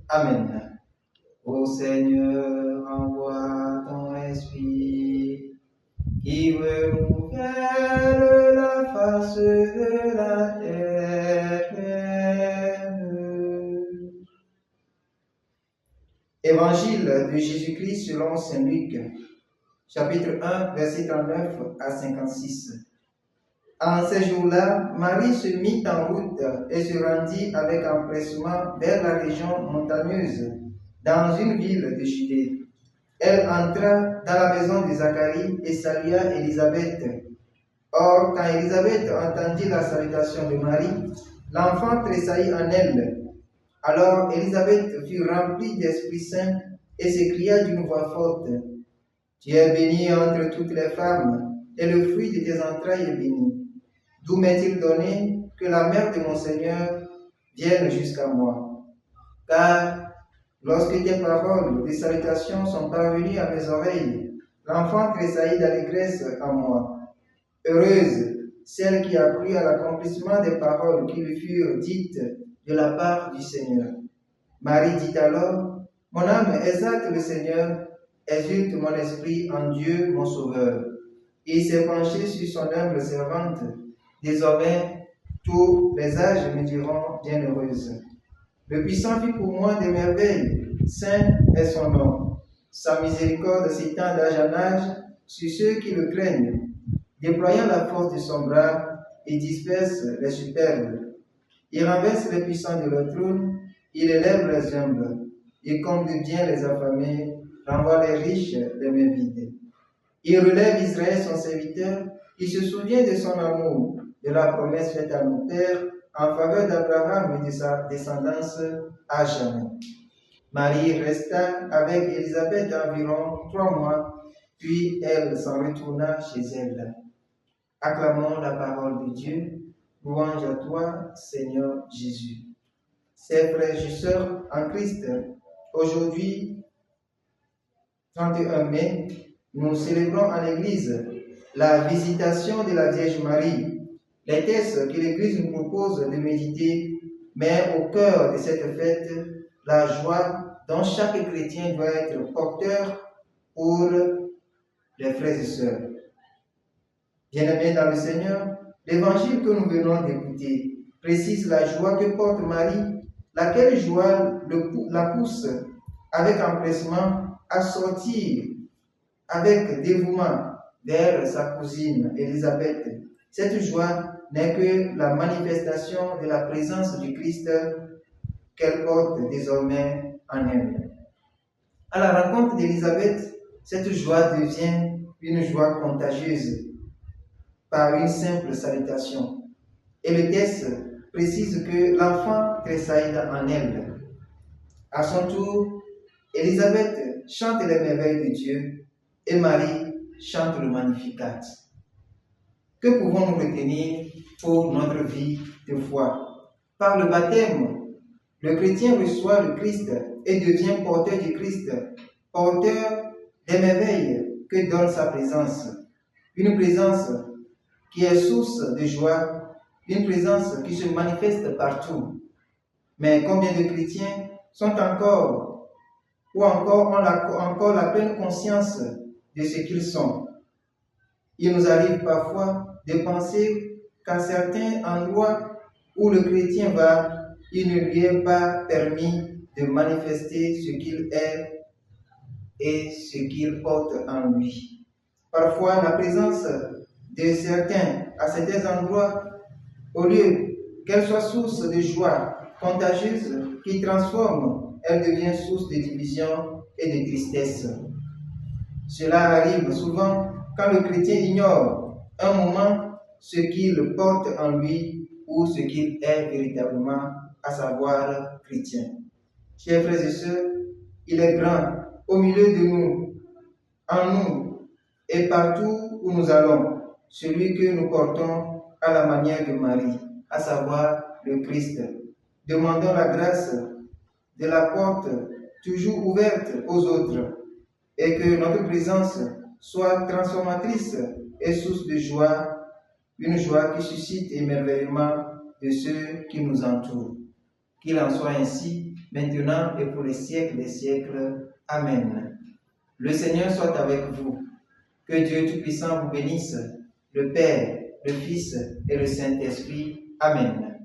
Amen. Ô Seigneur, envoie ton esprit qui renouvelle la face de la terre. Évangile de Jésus-Christ selon saint Luc, chapitre 1, verset 39 à 56. En ces jours-là, Marie se mit en route et se rendit avec empressement vers la région montagneuse, dans une ville de Judée. Elle entra dans la maison de Zacharie et salua Élisabeth. Or, quand Élisabeth entendit la salutation de Marie, l'enfant tressaillit en elle. Alors Élisabeth fut remplie d'Esprit Saint et s'écria d'une voix forte, « Tu es bénie entre toutes les femmes, et le fruit de tes entrailles est béni. D'où m'est-il donné que la mère de mon Seigneur vienne jusqu'à moi? Car lorsque tes paroles de salutation sont parvenues à mes oreilles, l'enfant tressaillit d'allégresse en moi. Heureuse celle qui a cru à l'accomplissement des paroles qui lui furent dites de la part du Seigneur. » Marie dit alors, « Mon âme exalte le Seigneur, exulte mon esprit en Dieu mon Sauveur. Il s'est penché sur son humble servante. Désormais, tous les âges me diront bienheureuse. Le puissant fit pour moi des merveilles, saint est son nom. Sa miséricorde s'étend d'âge en âge sur ceux qui le craignent. Déployant la force de son bras, il disperse les superbes. Il renverse les puissants de leur trône, il élève les humbles. Il comble bien les affamés, renvoie les riches des mains vides. Il relève Israël son serviteur, il se souvient de son amour, de la promesse faite à nos pères en faveur d'Abraham et de sa descendance à jamais. Marie resta avec Élisabeth environ 3 mois, puis elle s'en retourna chez elle. Acclamons la parole de Dieu. Louange à toi, Seigneur Jésus. Chers frères et sœurs en Christ, aujourd'hui, 31 mai, nous célébrons à l'Église la visitation de la Vierge Marie. Les textes que l'Église nous propose de méditer mettent au cœur de cette fête la joie dont chaque chrétien doit être porteur pour les frères et sœurs. Bien-aimés dans le Seigneur, l'évangile que nous venons d'écouter précise la joie que porte Marie, laquelle joie la pousse avec empressement à sortir avec dévouement vers sa cousine Élisabeth. Cette joie n'est que la manifestation de la présence du Christ qu'elle porte désormais en elle. À la rencontre d'Élisabeth, cette joie devient une joie contagieuse par une simple salutation. Et le texte précise que l'enfant tressaillit en elle. À son tour, Élisabeth chante les merveilles de Dieu et Marie chante le Magnificat. Que pouvons-nous retenir pour notre vie de foi? Par le baptême, le chrétien reçoit le Christ et devient porteur du Christ, porteur des merveilles que donne sa présence. Une présence qui est source de joie, une présence qui se manifeste partout. Mais combien de chrétiens sont encore ont encore la pleine conscience de ce qu'ils sont? Il nous arrive parfois de penser qu'à certains endroits où le chrétien va, il ne lui est pas permis de manifester ce qu'il est et ce qu'il porte en lui. Parfois, la présence de certains à certains endroits, au lieu qu'elle soit source de joie contagieuse qui transforme, elle devient source de division et de tristesse. Cela arrive souvent quand le chrétien ignore un moment ce qu'il porte en lui ou ce qu'il est véritablement, à savoir chrétien. Chers frères et sœurs, il est grand au milieu de nous, en nous et partout où nous allons, celui que nous portons à la manière de Marie, à savoir le Christ. Demandons la grâce de la porte toujours ouverte aux autres et que notre présence soit transformatrice et source de joie, une joie qui suscite émerveillement de ceux qui nous entourent. Qu'il en soit ainsi, maintenant et pour les siècles des siècles. Amen. Le Seigneur soit avec vous. Que Dieu Tout-Puissant vous bénisse, le Père, le Fils et le Saint-Esprit. Amen.